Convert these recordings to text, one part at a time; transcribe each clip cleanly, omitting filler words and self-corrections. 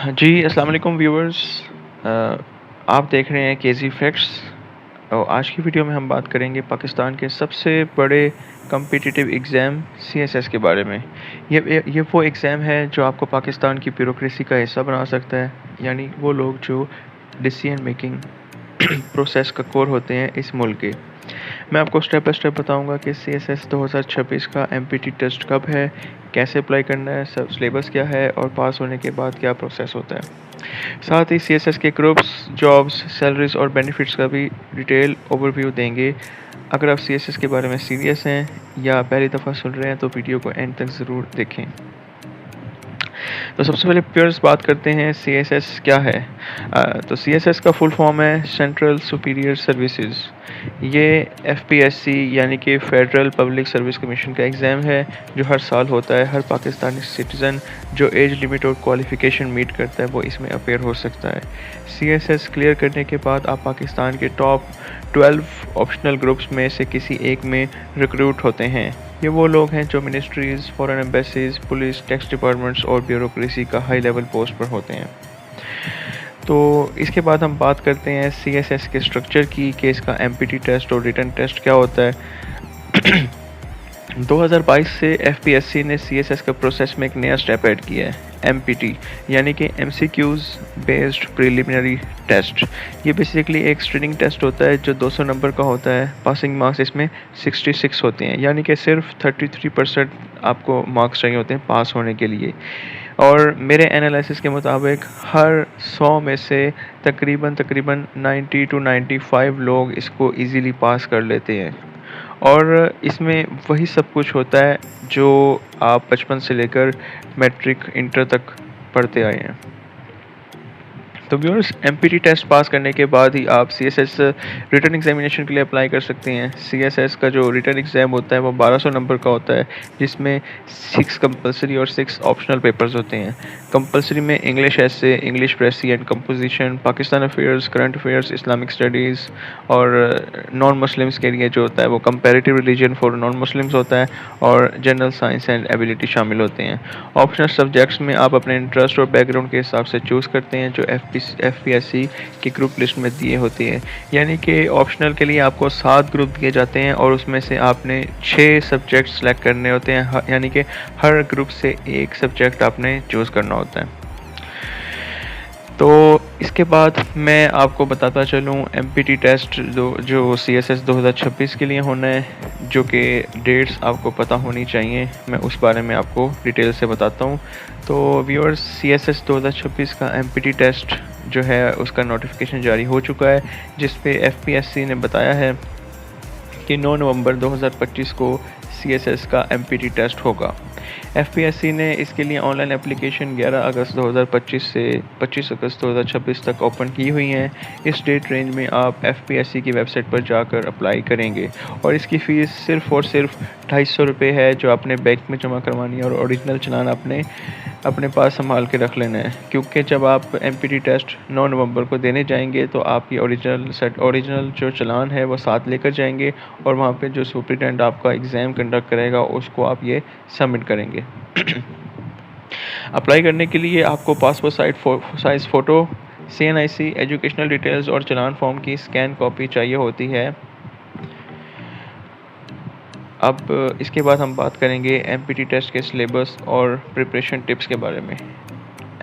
जी, अस्सलाम वालेकुम व्यूअर्स। आप देख रहे हैं केजी फैक्ट्स और आज की वीडियो में हम बात करेंगे पाकिस्तान के सबसे बड़े कॉम्पिटिटिव एग्ज़ाम सीएसएस के बारे में। ये वो एग्ज़ाम है जो आपको पाकिस्तान की ब्यूरोक्रेसी का हिस्सा बना सकता है, यानी वो लोग जो डिसीजन मेकिंग प्रोसेस का कोर होते हैं इस मुल्क के। मैं आपको स्टेप बाय स्टेप बताऊंगा कि सीएसएस 2026 का एमपीटी टेस्ट कब है, कैसे अप्लाई करना है, सब सिलेबस क्या है और पास होने के बाद क्या प्रोसेस होता है। साथ ही सीएसएस के ग्रुप्स, जॉब्स, सैलरीज और बेनिफिट्स का भी डिटेल ओवरव्यू देंगे। अगर आप सीएसएस के बारे में सीरियस हैं या पहली दफ़ा सुन रहे हैं तो वीडियो को एंड तक ज़रूर देखें। तो सबसे पहले प्योर्स बात करते हैं सीएसएस क्या है। तो सीएसएस का फुल फॉर्म है सेंट्रल सुपीरियर सर्विसेज। ये एफपीएससी यानी कि फेडरल पब्लिक सर्विस कमीशन का एग्ज़ाम है जो हर साल होता है। हर पाकिस्तानी सिटीज़न जो एज लिमिट और क्वालिफ़िकेशन मीट करता है वो इसमें अपेयर हो सकता है। सीएसएस क्लियर करने के बाद आप पाकिस्तान के टॉप 12 ऑप्शनल ग्रुप्स में से किसी एक में रिक्रूट होते हैं। ये वो लोग हैं जो ministries, foreign embassies, police, tax departments और ब्यूरोक्रेसी का हाई लेवल पोस्ट पर होते हैं। तो इसके बाद हम बात करते हैं सीएसएस के स्ट्रक्चर की कि इसका एमपीटी टेस्ट और रिटन टेस्ट क्या होता है। 2022 से एफपीएससी ने सीएसएस का प्रोसेस में एक नया स्टेप ऐड किया है, एमपीटी यानी कि एमसीक्यूज़ बेस्ड प्रिलिमिनरी टेस्ट। ये बेसिकली एक स्क्रीनिंग टेस्ट होता है जो 200 नंबर का होता है। पासिंग मार्क्स इसमें 66 होते हैं, यानी कि सिर्फ 33% आपको मार्क्स चाहिए होते हैं पास होने के लिए। और मेरे एनालिसिस के मुताबिक हर 100 में से तकरीबन 90 to 95 लोग इसको इजीली पास कर लेते हैं। और इसमें वही सब कुछ होता है जो आप बचपन से लेकर मैट्रिक इंटर तक पढ़ते आए हैं। तो व्यूअर्स, एमपीटी टेस्ट पास करने के बाद ही आप सीएसएस रिटन एग्जामिनेशन के लिए अप्लाई कर सकते हैं। सीएसएस का जो रिटन एग्ज़ाम होता है वो 1200 नंबर का होता है, जिसमें 6 कंपलसरी और 6 ऑप्शनल पेपर्स होते हैं। कंपलसरी में English essay, English precis and composition, Pakistan affairs, current affairs, Islamic studies और नॉन मुस्लिम्स के लिए जो होता है वो comparative religion for non Muslims होता है और जनरल साइंस एंड एबिलिटी शामिल होते हैं। ऑप्शनल सब्जेक्ट्स में आप अपने इंटरेस्ट और बैकग्राउंड के हिसाब से चूज़ करते हैं जो एफपीएससी की ग्रुप लिस्ट में दिए होती है। यानी कि ऑप्शनल के लिए आपको 7 ग्रुप दिए जाते हैं और उसमें से आपने 6 सब्जेक्ट सेलेक्ट करने होते हैं, यानी कि हर ग्रुप से एक सब्जेक्ट आपने चूज़ करना होता है। तो इसके बाद मैं आपको बताता चलूँ एमपीटी टेस्ट जो सीएसएस 2026 के लिए होना है, जो कि डेट्स आपको पता होनी चाहिए। मैं उस बारे में आपको डिटेल से बताता हूँ। तो व्यूअर्स, सीएसएस 2026 का एमपीटी टेस्ट जो है उसका नोटिफिकेशन जारी हो चुका है, जिस पे एफपीएससी ने बताया है कि 9 नवंबर 2025 को सीएसएस का एमपीटी टेस्ट होगा। एफपीएससी ने इसके लिए ऑनलाइन एप्लीकेशन 11 अगस्त 2025 से 25 अगस्त 2026 तक ओपन की हुई हैं। इस डेट रेंज में आप एफपीएससी की वेबसाइट पर जाकर अप्लाई करेंगे और इसकी फ़ीस सिर्फ़ और सिर्फ 250 रुपये है, जो आपने बैंक में जमा करवानी है और ओरिजिनल चालान अपने पास संभाल के रख लेना है, क्योंकि जब आप एमपीटी टेस्ट 9 नवंबर को देने जाएंगे तो आप ये ओरिजिनल जो चालान है वो साथ लेकर जाएंगे और वहाँ पे जो सुपरिटेंडेंट आपका एग्ज़ाम कंडक्ट करेगा उसको आप ये सबमिट करेंगे। अप्लाई करने के लिए आपको passport size photo, CNIC, educational details और चालान फॉर्म की स्कैन कॉपी चाहिए होती है। अब इसके बाद हम बात करेंगे एमपीटी टेस्ट के सिलेबस और प्रिपरेशन टिप्स के बारे में।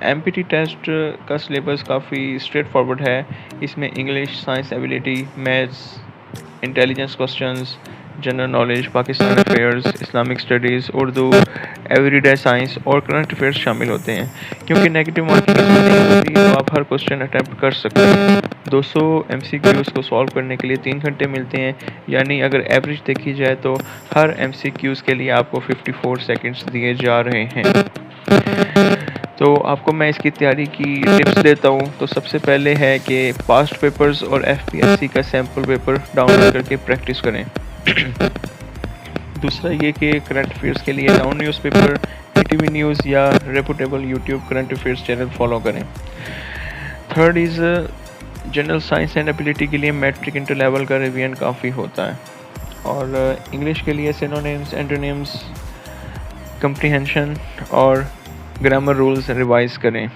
एमपीटी टेस्ट का सिलेबस काफ़ी स्ट्रेट फॉरवर्ड है। इसमें English, science ability, maths, intelligence questions, general knowledge, Pakistan affairs, Islamic studies, Urdu, everyday science और करंट अफेयर्स शामिल होते हैं। क्योंकि नेगेटिव मार्किंग नहीं होती तो आप हर क्वेश्चन अटैम्प्ट कर सकते हैं। 200 एमसीक्यूज़ को सॉल्व करने के लिए 3 घंटे मिलते हैं, यानी अगर एवरेज देखी जाए तो हर एमसीक्यूज़ के लिए आपको 54 सेकंड्स दिए जा रहे हैं। तो आपको मैं इसकी तैयारी की टिप्स देता हूँ। तो सबसे पहले है कि पास्ट पेपर्स और एफपीएससी का सैम्पल पेपर डाउनलोड करके प्रैक्टिस करें। दूसरा ये कि करंट अफेयर्स के लिए टाउन न्यूज़पेपर, ईटीवी न्यूज़ या reputable YouTube current affairs channel follow करें। Third is general science and ability के लिए मैट्रिक इंटर लेवल का रिवीजन काफ़ी होता है। और इंग्लिश के लिए सिनोनिम्स, एंटोनिम्स, कम्प्रीहेंशन और ग्रामर रूल्स रिवाइज करें।